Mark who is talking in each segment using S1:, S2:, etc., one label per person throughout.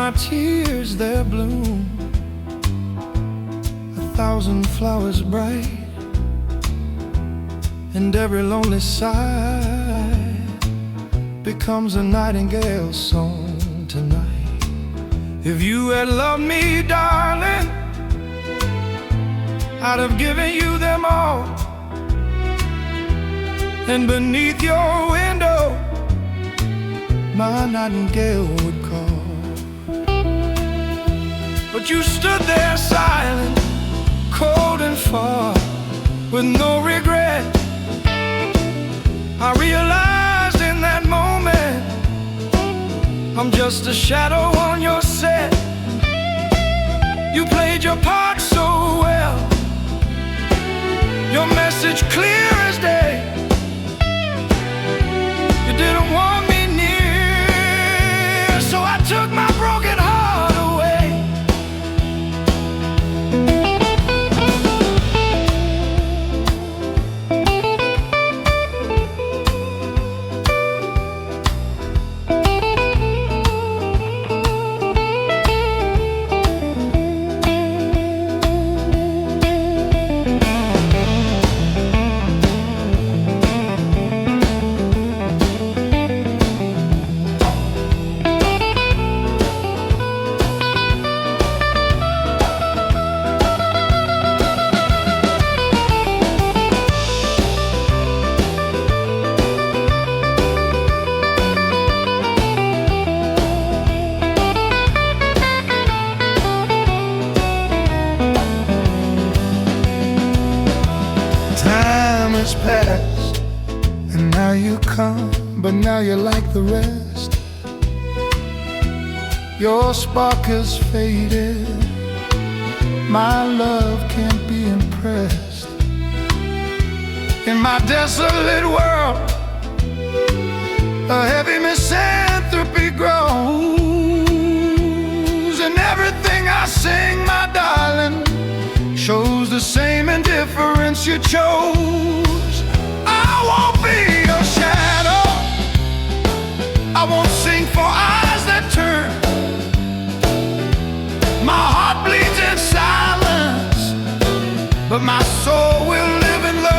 S1: my tears there bloom 1,000 flowers bright, and every lonely sigh becomes a nightingale song tonight. If you had loved me, darling, I'd have given you them all, and beneath your window my nightingale would call. But you stood there silent, cold and far, with no regret. I realized in that moment I'm just a shadow on your set. You played your part so well, your message clear as day. You didn't want me near, so I took my broken heart away. Past, and now you come, but now you're like the rest. Your spark has faded, my love can't be impressed. In my desolate world, a heavy misanthropy grows, and everything I sing, my darling, shows the same indifference you chose. I won't be your shadow, I won't sing for eyes that turn. My heart bleeds in silence, but my soul will live and learn.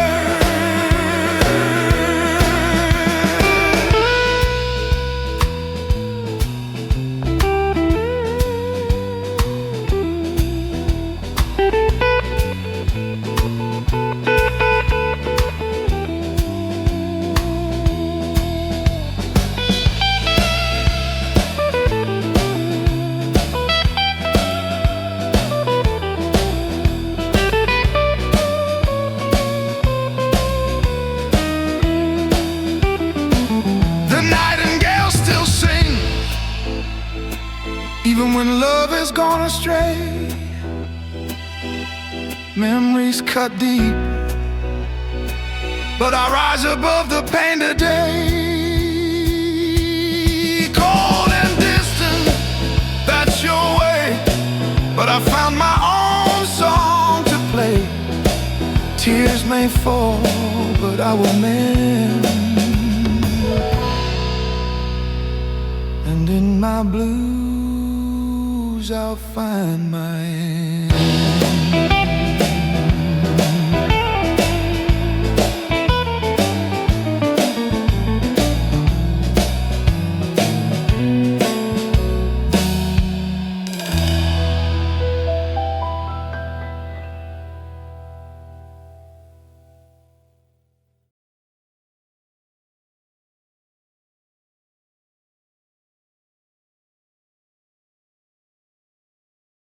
S1: Even when love has gone astray, memories cut deep, but I rise above the pain today. Cold and distant, that's your way, but I found my own song to play. Tears may fall, but I will mend, and in my blues I'll find my end.